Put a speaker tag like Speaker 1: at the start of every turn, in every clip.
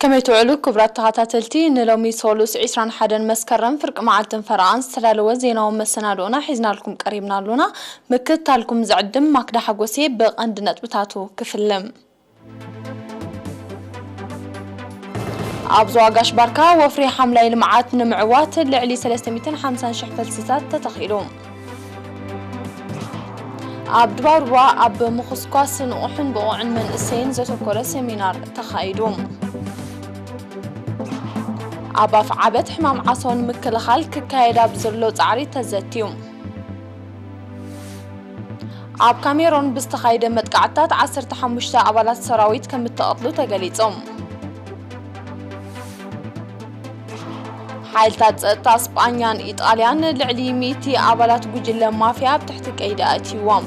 Speaker 1: كما يتعلو كبرات تغطاتلتي نلومي سولوس عسران حدن مسكرن فرق معالتن فرعان ستلالو زينا ومسنالونا حيزنا لكم قريبنا لونا مكتا لكم زعدم ماكدا حقوسي بقند نتبتاتو كفلم أبزو عقاش باركا وفري حملة لمعات نمعوات لعلي 350 شح فلسسات تتخيلون أب دواروا أب مخصقاس نوحن بوعن من السين زتوكورا سيمينار تخايدوم أبا فعبت حمام عصون مكل خالك كايدا بزرلو تعري تزتيوم أب كاميرون بستخايدة متقعتات 15 أبالات سراويت كم التقطلو تقليتهم حالتات تاسبانيان إيطاليان لعلي ميتي أبالات بجلة مافيا بتحتك أيداتيوام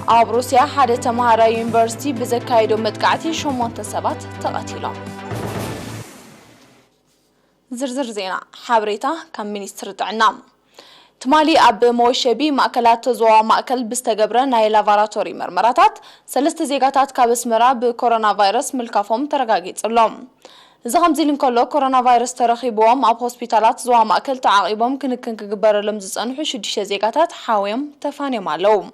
Speaker 1: أب روسيا حادة تمهارة يونيفرسيتي بزكايدو متقعتي شومون تسبات تقاتيلهم زرزر زينا حابريتا كم مينستر تعنا تمالي أب موشبي مأكلات زوا مأكل بستقبرا ناي لافاراتوري مرمراتات سلست زيغاتات كابسمرا بكورونا فيروس ملكافهم ترقاقيت اللهم إذا خمزيلن كله كورونا فيروس ترخيبهم أب هوسبيتالات زوا مأكل تعاقبهم كنكن كجبر لمزز أنحو شديش زيغاتات حاويم تفاني معلوم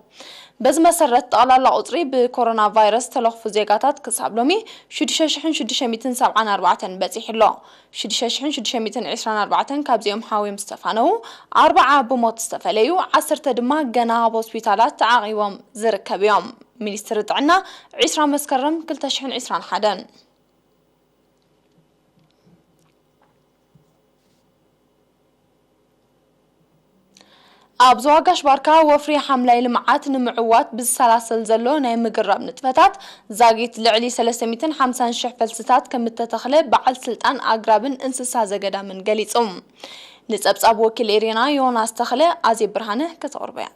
Speaker 1: بز مسرت على العطري بكورونا فيروس تلخف زيغاتات كساب لومي شديش ميتن 74 بزيح الله شديش ميتن 24 كابزيهم حاويم استفانو 4 بموت استفليو 10 دما جنا هوسبيتالات تعاقبهم زركبيهم مينستر عنا 20 مسكرم كل تشحن 20 حدن أبزو عقاش باركا وفري حملة لمعات نمعوات بالسلاسل زلو ناي مقرب نتفتات زاقيت لعلي 350 شح فلسطات كم التتخلي بعد سلطان أقرابن انسسا زقدا من قليتهم نتسابس وكيل إيرينا يوناس تخلي عزي برهانه كتغربيا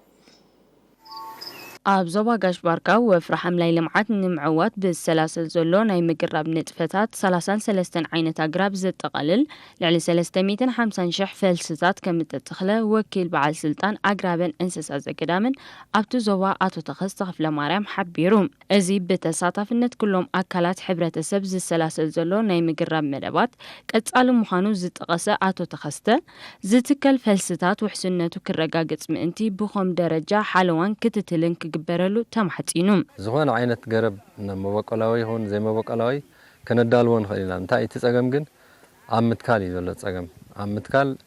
Speaker 2: أبزو عقاش باركا وفري حملة لمعات نمعوات بالسلاسل زلو ناي مقرب نتفتات 33 عينة أقراب زد تقلل لعلي 350 شح فلسطات كم التتخلي وكيل بعد سلطان أقرابن انسسا زقدا من أبتو زوا أتو تخص تخفل ماريم حبيروم أزي بتساطف النت كلهم أكلات حبرة سبز السلاسل زلو ناي مقرب مدبات كتسألو مخانو زد تقصى أتو تخصته زتكل فلسطات وحسنتو كالرقاقت مئنتي بخوم درجة حالوان كتتلن كجبرلو تمحتينوم
Speaker 3: زغان عينة قرب مبقلاوي هون زي مبقلاوي كندالون خلينا انتاي تسقم جن عمتكال يزول تسقم عمتكال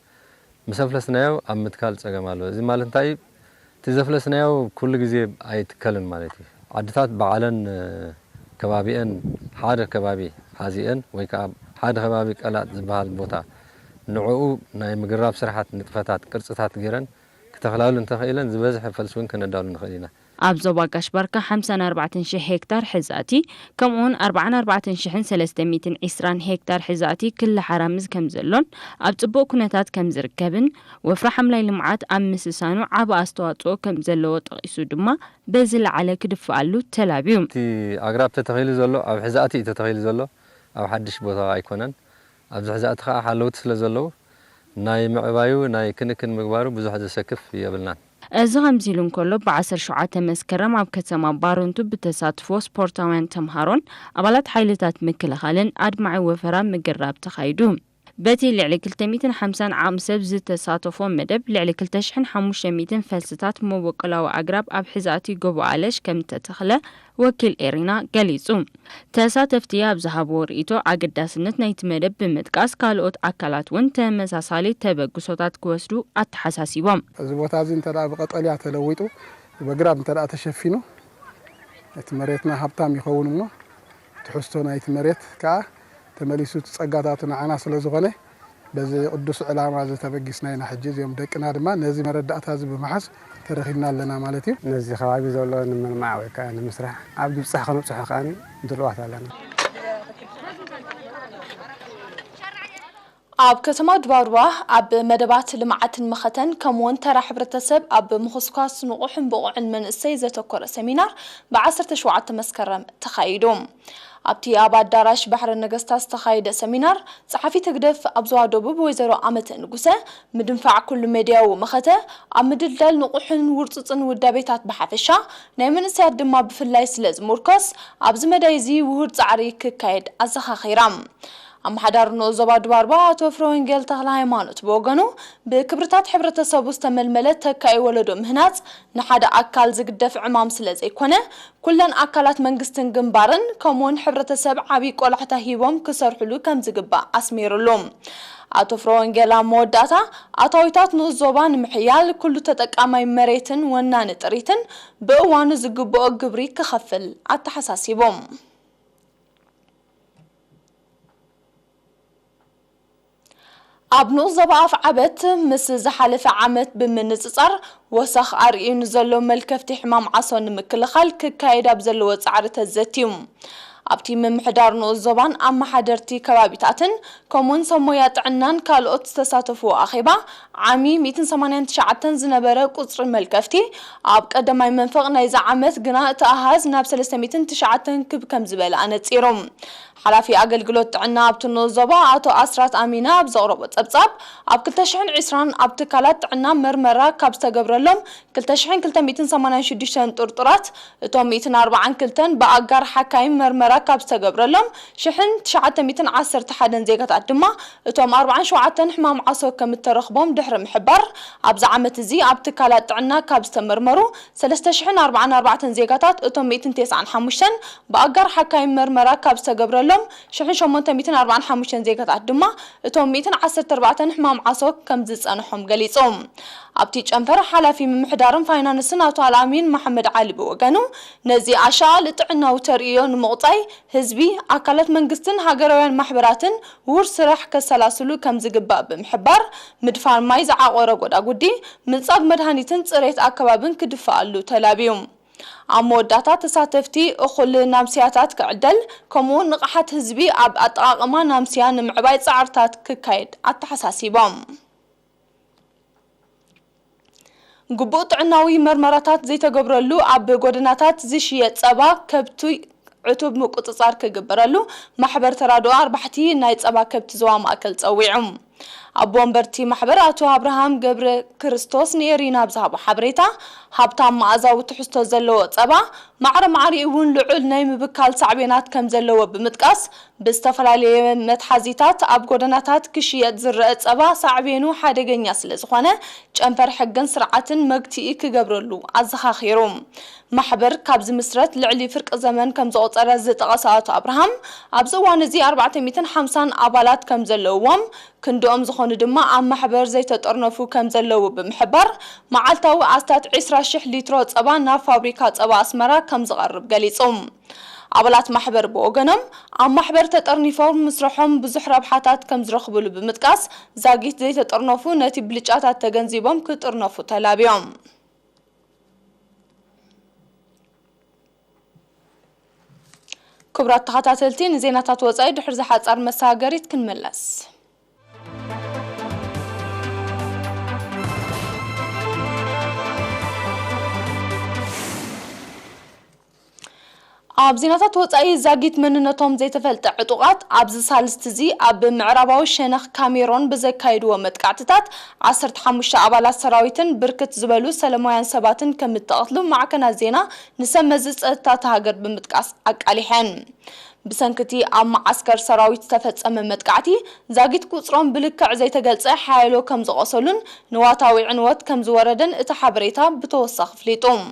Speaker 3: مسفلسنايو عمتكال تسقم على زي مال انتاي تزفلسنايو كل جزء أيتكلم مالتي عدتات بعلن كبابيان حاد كبابي حازيان ويكاب حاد كبابي قلات زبال بوتا نوعو ناي مقراب سرحات نطفتات قرصتات غيرن كتخلالو انتخيلن زبزح فلسون كندالو نخلينا
Speaker 2: أبزو باقاش باركا 54 شح هكتار حزاتي كمون 44 شحن 320 هكتار حزاتي كل حرامز كم زلون أبتبو كنتات كم زركبن وفرح حملة لمعات مسسانو عبا استواطو كم زلو تقيسو دما بزل على كدفعلو تلابيوم
Speaker 3: تي أقراب تتخيل زلو أو حزاتي تتخيل زلو أو حدش بوتا أيكونن أبزو حزات خا حلوت سلزلو ناي معبايو ناي كنكن مقبارو بزو حزا سكف يابلنان
Speaker 2: أزغم زيلون كله بعصر شعات مسكرم عب كتما بارونتو بتساتفو سبورتاوين تمهارون أبالات حيلتات مكل خالن أدمع وفرام مقرب تخايدوم باتي لعلي كلتميتن 50 عام سبز تساتفو مدب لعلي كلتشحن 500 فلسطات موبقلا وأقرب أب حزاتي قبو عالش كم تتخلى وكيل إيرينا قليزوم تساتفتيا بزهابو رئيتو عقداسنت نايت مدب بمتقاس كالوت أكالات وانت مساسالي تبقسوتات كوسدو أتحساسيوام
Speaker 4: زبوتازين تلا بقطاليا تلويتو بقراب تلا تشفينو اتمريتنا حبتام يخونمو تحستو نايت مريت كا تمليسو تصقاتاتنا عنا سلازغنه بزي قدس علامه زتبقسنا هنا حجز يوم دقنا دما نزي مردات هذا بمحس ترخينا لنا مالتي
Speaker 5: نزي خوابي زولو من معوي كان مسرح عبد بصح خنو بصح خاني دلوات لنا
Speaker 1: أب كتما دباروا أب مدبات لمعات مختن كمون ترى حبرتسب أب مخصوص نقوحن بقوعن من السيزة تكور سمينار بعصر تشوعات مسكرم تخايدوم ኣብቲ ኣብ ኣዳራሽ ባሕሪ ነገስታት ዝተኻየደ ሰሚናር ጸሓፊ ተግደፍ ኣብ ዞባ ደቡብ ወይዘሮ ኣመተ ንጉሰ ምድንፋዕ ኩሉ ሜድያዊ መኸተ ኣብ ምድልዳል ንቑሕን ውርፅፅን ውዳቤታት ብሓፈሻ ናይ መንእሰያት ድማ ብፍላይ ስለ ዝምርኮስ ኣብዚ መዳይ እዚ ውሁድ ጻዕሪ ክካየድ ኣዘኻኺራ ኣመሓዳር ዞባ ድባርባ ኣቶ ፍሮወንጌል ተክለ ሃይማኖት በወገኑ ብክብርታት ሕብረተሰቡ ዝተመልመለ ተካይ ወለዶ ምህናጽ ንሓደ ኣካል ዝግደፍ ዕማም ስለ ዘይኮነ ኩለን ኣካላት መንግስትን ግንባርን ከምኡውን ሕብረተሰብ ዓብይ ቆላሕታ ሂቦም ክሰርሕሉ ከም ዝግባእ ኣስሚሩሎም ኣቶ ፍሮወንጌል መወዳእታ ኣታዊታት ዞባ ንምሕያል ኩሉ ተጠቃማይ መሬትን ወናኒ ጥሪትን ብእዋኑ ዝግብኦ ግብሪ ክኸፍል ኣተሓሳሲቦም ኣብ ዞባ ኣፍዓበት ምስ ዝሓለፈ ዓመት ብምንጽጻር ወሰኽ ኣርእዩ ዘሎ መልከፍቲ ሕማም ዓሶ ንምክልኻል ክካየድ ኣብ ዘለዎ ጻዕሪ ተዘትዩ ኣብቲ ምምሕዳር ዞባን ኣመሓደርቲ ከባቢታትን ከምኡውን ሰሞያ ጥዕናን ካልኦት ዝተሳተፉ ኣኼባ ዓሚ 189 ዝነበረ ቁጽሪ መልከፍቲ ኣብ ቀዳማይ መንፈቕ ናይዚ ዓመት ግና እቲ ኣሃዝ ናብ 309 ክብ ከም ዝበለ ኣነጺሮም ሓላፊ ኣገልግሎት ጥዕና ኣብቲ ዞባ ኣቶ ኣስራት ኣሚና ኣብ ዘቕረቦ ጸብጻብ ኣብ 2020 ኣብ ትካላት ጥዕና መርመራ ካብ ዝተገብረሎም 2286 ጥርጡራት እቶም 142 ብኣጋር ሓካይ መርመራ ካብ ዝተገብረሎም 1911 ዜጋታት ድማ እቶም 47 ሕማም ዓሶ ከም ተረኽቦም ድሕሪ ምሕባር ኣብዚ ዓመት እዚ ኣብ ትካላት ጥዕና ካብ ዝተመርመሩ 3044 ዜጋታት እቶም 195 ብኣጋር ሓካይ መርመራ ካብ ዝተገብረሎም 845 ዜጋታት ድማ እቶም 114 ሕማም ዓሶ ከም ዝጸንሖም ገሊጾም ኣብቲ ጨንፈር ሓላፊ ምምሕዳርን ፋይናንስን ኣቶ አልአሚን መሐመድ ዓሊ በወገኑ ነዚ ኣሻል ጥዕናዊ ተርእዮ ንምቕጻይ ህዝቢ ኣካላት መንግስትን ሃገራውያን ማሕበራትን ውር ስራሕ ከሰላስሉ ከም ዝግባእ ብምሕባር ምድፋን ማይ ዝዓቆረ ጎዳጉዲ ምንጻግ መድሃኒትን ጽሬት ኣከባብን ክድፋኣሉ ተላብዩ ኣብ መወዳእታ ተሳተፍቲ እኹል ናምስያታት ክዕደል ከምኡውን ንቕሓት ህዝቢ ኣብ ኣጠቓቕማ ናምስያ ንምዕባይ ጻዕርታት ክካየድ ኣተሓሳሲቦም ግቡእ ጥዕናዊ መርመራታት ዘይተገብረሉ ኣብ ጎደናታት ዝሽየጥ ጸባ ከብቲ ዕቱብ ምቁጽጻር ክግበረሉ ማሕበር ተራድኦ ኣርባሕቲ ናይ ጸባ ከብቲ ዞባ ማእከል ጸዊዑ ኣብ ወንበርቲ ማሕበር ኣቶ አብርሃም ገብረ ክርስቶስ ነሪና ብዛሃቡ ሓበሬታ ሃብታም ማዕዛዊ ትሕዝቶ ዘለዎ ጸባ ማዕረ እውን ልዑል ናይ ምብካል ሳዕቤናት ከም ዘለዎ ብምጥቃስ ብዝተፈላለየ መትሓዚታት ኣብ ጎደናታት ክሽየጥ ዝረአ ጸባ ሳዕቤኑ ሓደገኛ ስለ ዝኾነ ጨንፈር ሕግን ስርዓትን መግቲኢ ክገብረሉ ኣዘኻኺሩ ማሕበር ካብ ዝምስረት ልዕሊ ፍርቂ ዘመን ከም ዝቆጸረ ዝጠቐሰ ኣቶ አብርሃም ኣብ ዝዋን እዚ 450 ኣባላት ከም ዘለዎም ክንዶም ዝኾኑ ድማ ኣብ ማሕበር ዘይተጠርነፉ ከም ዘለዉ ብምሕባር መዓልታዊ ኣስታት 20,000 ሊትሮ ጸባ ናብ ፋብሪካ ጸባ ኣስመራ ከም ዝቐርብ ገሊጾም ኣባላት ማሕበር በወገኖም ኣብ ማሕበር ተጠርኒፎም ምስረሖም ብዙሕ ረብሓታት ከም ዝረኽብሉ ብምጥቃስ ዛጊት ዘይተጠርነፉ ነቲ ብልጫታት ተገንዚቦም ክጥርነፉ ተላብዮም ክብራት ተኸታተልቲ ንዜናታት ወጻኢ ድሕሪ ዝሓጻር መሰጋገሪት ክንመለስ ኣብ ዜናታት ወጻኢ ዛጊት መንነቶም ዘይተፈልጠ ዕጡቃት ኣብዚ ሳልስት እዚ ኣብ ምዕራባዊ ሸነኽ ካሜሮን ብዘካይድዎ መጥቃዕትታት 15 ኣባላት ሰራዊትን ብርክት ዝበሉ ሰላማውያን ሰባትን ከም ተቐትሉ ማዕከናት ዜና ንሰመዝ ጸጥታ ሃገር ብምጥቃስ ኣቃሊሐን ብሰንክቲ ኣብ ማዓስከር ሰራዊት ተፈጸመ መጥቃዕቲ ዛጊት ቁጽሮም ብልክዕ ዘይተገልጸ ሓይሎ ከም ዝቆሰሉን ንዋታዊ ዕንወት ከም ዝወረደን እቲ ሓበሬታ ብተወሳኺ ፍሊጦም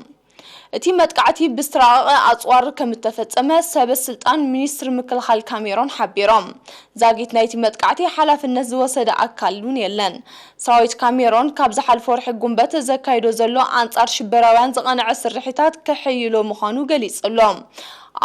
Speaker 1: እቲ መጥቃዕቲ ብስትራቀ ኣጽዋር ከም ተፈጸመ ሰበስልጣን ሚኒስትር ምክልኻል ካሜሮን ሓቢሮም ዛጊት ናይቲ መጥቃዕቲ ሓላፍነት ዝወሰደ ኣካሉን የለን ሰራዊት ካሜሮን ካብ ዝሓልፈ ወርሒ ጉንበት ዘካይዶ ዘሎ አንጻር ሽበራውያን ዝቐንዐ ስርሒታት ከሕይሎ ምዃኑ ገሊጹሎም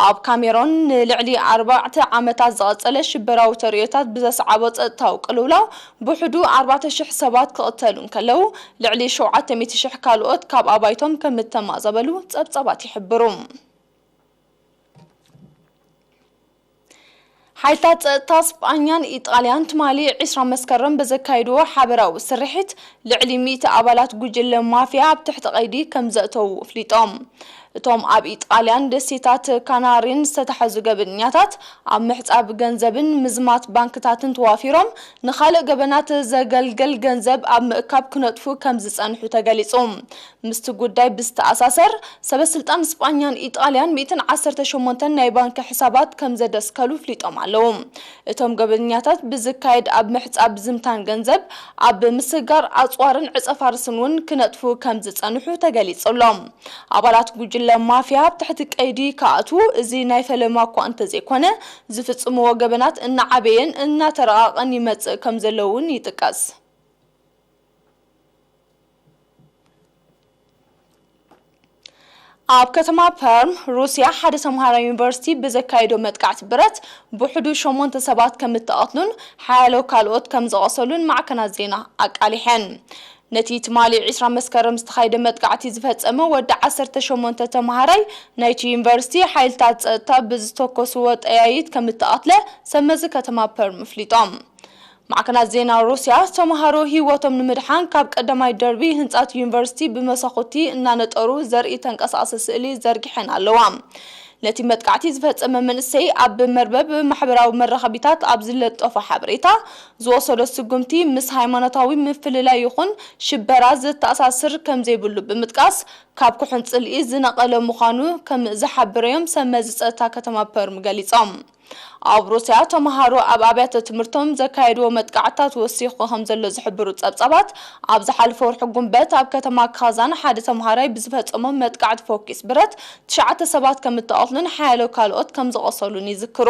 Speaker 1: ኣብ ካሜሮን ልዕሊ 4 ዓመታት ዝቐጸለ ሽበራዊ ተርእዮታት ብዘስዓቦ ጸጥታዊ ቅልውላው ብሕዱ 40,000 ሰባት ክቕተሉን ከለው ልዕሊ 700,000 ካልኦት ካብ ኣባይቶም ከም ተማዘበሉ ጸብጸባት ይሕብሩ ሓይልታት ጸጥታ ስጳኛን ኢጣልያን ትማሊ 20 መስከረም በዘካይድዎ ሓበራዊ ስርሒት ልዕሊ 100 ኣባላት ጉጅለ ማፍያ ኣብ ትሕቲ ቀይዲ ከም ዘእተው ፍሊጦም እቶም ኣብ ኢጣልያን ደሴታት ካናሪን ዝተታሕዙ ገበኛታት ኣብ ምሕጻብ ገንዘብን ምዝማት ባንክታትን ተዋፊሮም ንኻልእ ገበናት ዘገልግል ገንዘብ ኣብ ምእካብ ክነጥፉ ከም ዝጸንሑ ተገሊጹ ምስቲ ጉዳይ ብዝተኣሳሰር ሰበስልጣን እስጳኛን ኢጣልያን 118 ናይ ባንክ ሕሳባት ከም ዘደስከሉ ፍሊጦም ኣለዉ እቶም ገበኛታት ብዝካየድ ኣብ ምሕጻብ ዝምታን ገንዘብ ኣብ ምስጋር ኣጽዋርን ዕጸፋርስን ውን ክነጥፉ ከም ዝጸንሑ ተገሊጹሎም ኣባላት ጉጅለ ማፊያ ብትሕቲ ቀይዲ ካኣቱ እዚ ናይ ፈለማ እኳ እንተዘይኮነ ዝፍጽምዎ ገበናት እናዓበየን እናተረቃቐን ይመጽእ ከም ዘለውን ይጥቀስ ኣብ ከተማ ፐርም ሩስያ ሓደ ተምሃራይ ዩኒቨርሲቲ ብዘካይዶ መጥቃዕቲ ብረት ብሕዱ 8 ሰባት ከም ተቐትሉን ሓያሎ ካልኦት ከም ዘቆሰሉን ማዕከናት ዜና ኣቃሊሐን ነቲ ትማሊ 20 መስከረም ዝተኻይደ መጥቃዕቲ ዝፈጸመ ወዲ 18 ተምሃራይ ናይቲ ዩኒቨርሲቲ ሓይልታት ጸጥታ ብዝተኮስዎ ጠያይት ከም ተቐትለ ሰመዚ ከተማ ፐርም ፍሊጦም ማዕከናት ዜና ሩስያ ተምሃሮ ህይወቶም ንምድሓን ካብ ቀዳማይ ደርቢ ህንጻት ዩኒቨርሲቲ ብመሳኹቲ እናነጠሩ ዘርኢ ተንቀሳቐሰ ስእሊ ዘርጊሐን ኣለዋ ነቲ መጥቃዕቲ ዝፈጸመ መንእሰይ ኣብ መርበብ ማሕበራዊ መራኸቢታት ኣብ ዝለጠፈ ሓበሬታ ዝወሰዶ ስጉምቲ ምስ ሃይማኖታዊ ምፍልላይ ይኹን ሽበራ ዝተኣሳስር ከም ዘይብሉ ብምጥቃስ ካብ ኩሕን ጽልኢ ዝነቐለ ምዃኑ ከም ዝሓብረዮም ሰመዚ ጸጥታ ከተማ ፐርም ገሊጾም ኣብ ሩስያ ተምሃሮ ኣብ ኣብያተ ትምህርቶም ዘካየድዎ መጥቃዕትታት ወሲኹ ከም ዘሎ ዝሕብሩ ጸብጻባት ኣብ ዝሓለፈ ወርሒ ጉንበት ኣብ ከተማ ካዛን ሓደ ተምሃራይ ብዝፈጸሞ መጥቃዕቲ ፎኪስ ብረት 9 ሰባት ከም ተቐትሉን ሓያሎ ካልኦት ከም ዝቆሰሉን ይዝክሩ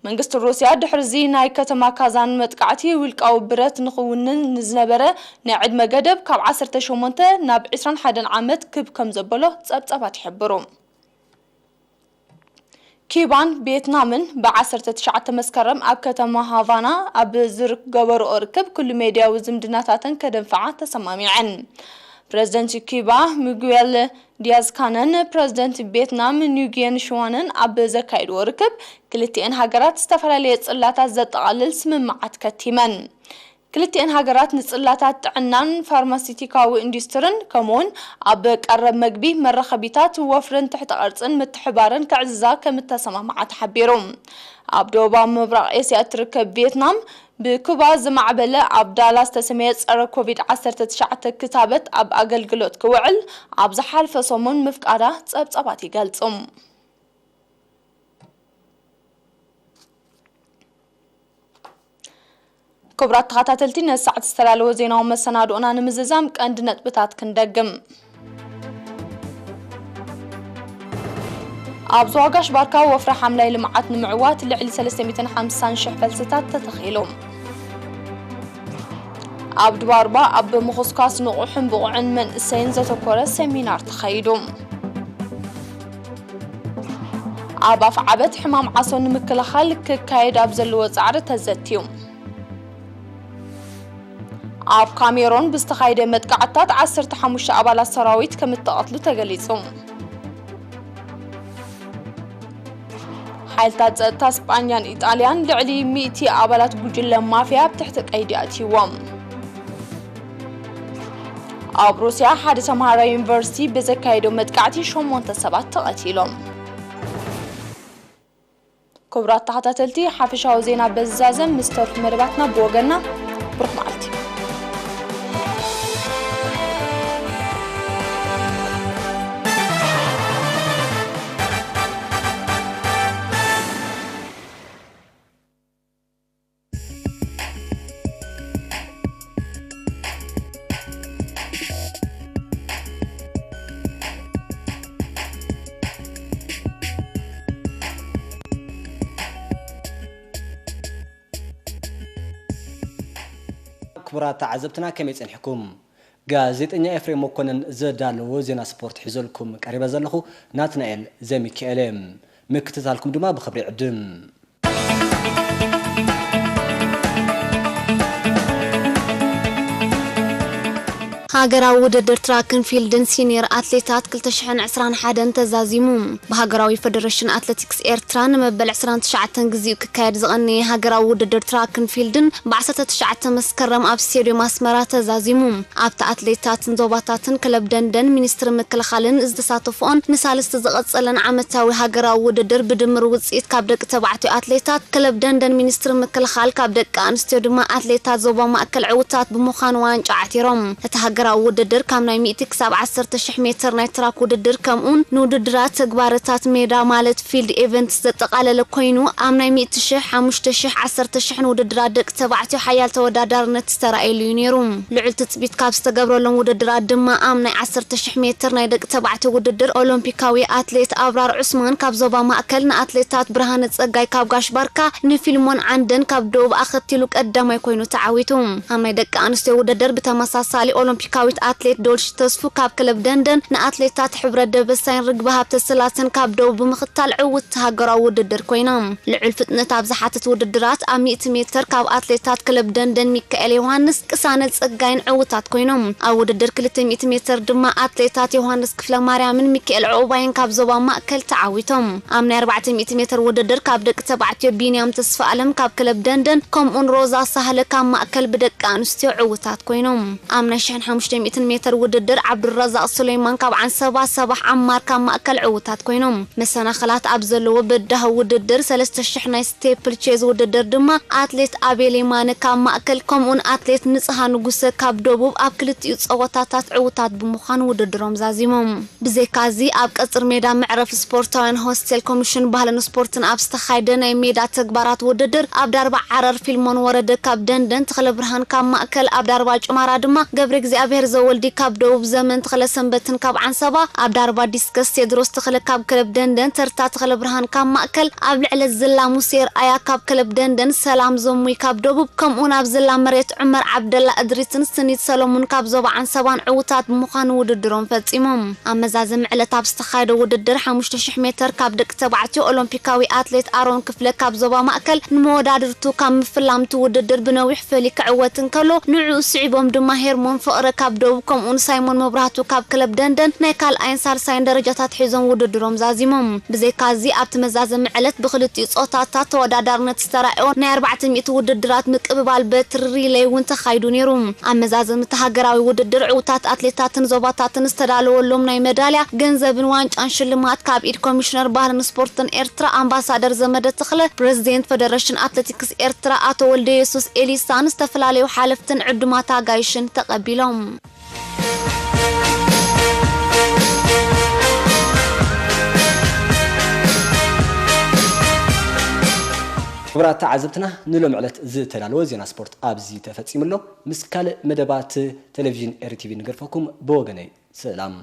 Speaker 1: መንግስቲ ሩስያ ድሕርዚ ናይ ከተማ ካዛን መጥቃዕቲ ውልቃዊ ብረት ንኽውንን ንዝነበረ ናይ ዕድመ ገደብ ካብ 18 ናብ 21 ዓመት ክብ ከም ዘበሎ ጸብጻባት ይሕብሩ ኪባን ቪየትናምን ብ19 መስከረም ኣብ ከተማ ሃቫና ኣብ ዝገበሩ ርክብ ኩሉ ሜድያዊ ዝምድናታትን ከደንፈዓ ተሰማሚዐን ፕሬዝደንት ኪባ ሚጉኤል ዲያዝ ካነን ፕሬዝደንት ቪየትናም ኒውጊየን ሽዋንን ኣብ ዘካይድዎ ርክብ ክልቲአን ሃገራት ዝተፈላለየ ጽላታት ዘጠቓልል ስምምዓት ከቲመን ክልቲአን ሃገራት ንጽላታት ጥዕናን ፋርማሲቲካዊ ኢንዱስትሪን ከምውን ኣብ ቀረብ መግቢ መራኸቢታት ወፍርን ትሕተ ቅርጽን ምትሕባርን ክዕዝዛ ከም ተሰማምዓ ተሓቢሩ ኣብ ደቡባዊ ምብራቕ ኤስያ ትርከብ ቪየትናም ብኩባ ዝማዕበለ ኣብ ዳላስ ተሰመየ ጸረ ኮቪድ-19 ክታበት ኣብ ኣገልግሎት ክውዕል ኣብ ዝሓለፈ ሰሙን ምፍቃዳ ጸብጻባት ይገልጹ كبرات تخاتلتي نساعد استلالو زينو مسنادونا نمززام قند نطبطات كندغم ابزو واغاش باركا وفر حمله لمعات نمعوات لعلي 350 شح فلسطات تتخيلهم عبد باربا اب مخصكاس نقحن بقعن من سين زتكوره سيمينار تخيدوم عباف عبد حمام عصون مكلخال كايد ابزلو صعر تزتيوم ኣብ ካሜሮን ብዝተኻይደ መጥቃዕታት 15 ኣባላት ሰራዊት ከም ተቐትሉ ተገሊጹ ሓይልታት ጸጥታ እስጳኛን ኢጣልያን ልዕሊ 100 ኣባላት ጉጅለ ማፊያ ብትሕቲ ቀይዲ ኣትይዎም ኣብ ሩስያ ሓደ ተምሃራይ ዩኒቨርሲቲ ብዘካይዶ መጥቃዕቲ 8 ሰባት ተቐቲሎም ክቡራት ተኸታተልቲ ሓፈሻዊ ዜና በዛዘም ምስተርፍ መደባትና ብወገና ብሩኽ መዓልቲ
Speaker 6: كبرات عزبتنا كم يصنحكم ጋዜጠኛ ኤፍሬም መኮንን ዘዳለው ዜና ስፖርት ሒዘልኩም ቀሪበ ዘለኹ ናትናኤል ዘሚካኤልም ምክትታልኩም ድማ ብኽብሪ ዕድም
Speaker 7: هاجراو وددر تراكن فيلدن سينير أتليتات 2021 تزازيموم بهاجراوي فدريشن أتلتيكس إيرترا ኤርትራ ንመበል 29 ግዚኡ ክካየድ ዝቐኒ ሃገራዊ ውድድር ትራክን ፊልድን ብ19 መስከረም ኣብ ስቴድዮም ኣስመራ ተዛዚሙ ኣብታ ኣትሌታትን ዞባታትን ክለብ ደንደን ሚኒስትሪ ምክልኻልን ዝተሳተፉን ንሳልስተ ዝቐጸለን ዓመታዊ ሃገራዊ ውድድር ብድምር ውጽኢት ካብ ደቂ ተባዕትዮ ኣትሌታት ክለብ ደንደን ሚኒስትሪ ምክልኻል ካብ ደቂ ኣንስትዮ ድማ ኣትሌታት ዞባ ማእከል ዕውታት ብምዃን ዋንጫ ዓቲሮም እቲ ሃገራዊ ውድድር ካብ ናይ 100 ክሳብ 10,000 ሜትር ናይ ትራክ ውድድር ከምኡን ንውድድራት ተግባራታት ሜዳ ማለት ፊልድ ኢቨንትስ ዘጠቃለለ ኮይኑ ኣብ ናይ 100,000 5,000 10,000 ውድድራት ደቂ ተባዕትዮ ሓያል ተወዳዳርነት ዝተራእየሉ ነይሩ ልዑል ትጽቢት ካብ ዝተገብረሎም ውድድራት ድማ ኣብ ናይ 10,000 ሜትር ናይ ደቂ ተባዕትዮ ውድድር ኦሎምፒካዊ አትሌት አብራር ዑስማን ካብ ዞባ ማእከል ንአትሌታት ብርሃነ ጸጋይ ካብ ጋሽ ባርካ ንፊልሞን ዓንደን ካብ ደቡብ ኣኸቲሉ ቀዳማይ ኮይኑ ተዓዊቱ ኣብ ናይ ደቂ ኣንስትዮ ውድድር ብተመሳሳሊ ኦሎምፒካዊት አትሌት ዶልሽ ተስፉ ካብ ክለብ ደንደን ንአትሌታት ሕብረት ደበሳይን ርግብ ሃብተ ስላሰን ካብ ደቡብ ብምኽታል ዕውት ሃገራዊ ውድድር ኮይኖም ልዑል ፍጥነት ኣብ ዝሓተት ውድድራት ኣብ 100 ሜትር ካብ አትሌታት ክለብ ደንደን ሚካኤል ዮሐንስ ቅሳነ ጸጋይን ዕውታት ኮይኖም ኣብ ውድድር 200 ሜትር ድማ አትሌታት ዮሐንስ ክፍለ ማርያምን ሚካኤል ዑባይን ካብ ዞባ ማእከል ተዓዊቶም ኣብ ናይ 400 ሜትር ውድድር ካብ ደቂ ተባዕትዮ ቢንያም ተስፋ ዓለም ካብ ክለብ ደንደን ከምኡን ሮዛ ሳህለ ካብ ማእከል ብደቂ ኣንስትዮ ዕውታት ኮይኖም ኣብ ናይ 1500 ሜትር ውድድር ዓብዱረዛቅ ሱለይማን ካብ ዓንሰባ ሰባሕ ዓማር ካብ ማእከል ዕውታት ኮይኖም መሰናኸላት ኣብ ዘለዎ በዳህ ውድድር 3000 ናይ ስቴፕል ቼዝ ውድድር ድማ አትሌት አቤል የማነ ካብ ማእከል ከምኡን አትሌት ንጽሃ ንጉሰ ካብ ደቡብ ኣብ ክልቲኡ ጸወታታት ዕውታት ብምዃን ውድድሮም ዛዚሞም ብዘካዚ ኣብ ቀጽር ሜዳ ምዕረፍ ስፖርታውያን ሆስቴል ኮሚሽን ባህልን ስፖርትን ኣብ ዝተኻይደ ናይ ሜዳ ተግባራት ውድድር ኣብ ዳርባ ዓረር ፊልሞን ወረደ ካብ ደንደን ተኽለ ብርሃን ካብ ማእከል ኣብ ዳርባ ጭማራ ድማ ገብረ እግዚአብሔር ዘወልዲ ካብ ደቡብ ዘመን ተኽለ ሰንበትን ካብ ዓንሰባ ኣብ ዳርባ ዲስከስ ቴድሮስ ተኽለ ካብ ክለብ ደንደን ተርታ ተኽለ ብርሃን ካብ ማእከል ኣብ ልዕለ ዝላ ሙሴር ኣያ ካብ ክለብ ደንደን ሰላም ዘሙይ ካብ ደቡብ ከምኡን ኣብ ዝላ መሬት ዑመር ዓብደላ እድሪስን ስኒት ሰሎሙን ካብ ዞባ ዓንሰባን ዕውታት ብምዃኑ ውድድሮም ፈጺሞም ኣብ መዛዘም ዕለት ኣብ ዝተኻይደ ውድድር 5000 ሜትር ካብ ደቂ ተባዕትዮ ኦሎምፒካዊ አትሌት አሮን ክፍለ ካብ ዞባ ማእከል ንመወዳድርቱ ካብ ምፍላምቱ ውድድር ብነዊሕ ፈሊ ክዕወትን ከሎ ንዑ ስዒቦም ድማ ሄርሞን ፍቅረ ካብ ደቡብ ከምኡን ሳይሞን መብራህቱ ካብ ክለብ ደንደን ናይ ካልኣይን ሳልሳይን ደረጃታት ሒዞም ውድድሮም ዛዚሞም ብዘይካዚ ኣብቲ መዛዘም ዕለት ብክልቲኡ ጾታታት ተወዳዳርነት ዝተራእዮ ናይ 400 ውድድራት ምቅብባል በትሪ ሪሌይ እውን ተኻይዱ ነይሩ ኣብ መዛዘም ሃገራዊ ውድድር ዕውታት አትሌታትን ዞባታትን ዝተዳለወሎም ናይ ሜዳልያ ገንዘብን ዋንጫን ሽልማት ካብ ኢድ ኮሚሽነር ባህልን ስፖርትን ኤርትራ አምባሳደር ዘመደ ተኽለ ፕሬዝዳንት ፌደሬሽን አትሌቲክስ ኤርትራ አቶ ወልደ ኢየሱስ ኤሊሳን ዝተፈላልዩ ሓለፍትን ዕዱማት አጋይሽን ተቀቢሎም
Speaker 6: ክብራት ተዓዘብትና ንሎም ዕለት ዝተዳለወ ዜና ስፖርት ኣብዚ ተፈጺሙሎ ምስ ካልእ መደባት ቴሌቪዥን ኤርቲቪ ንገርፈኩም ብወገነይ ሰላም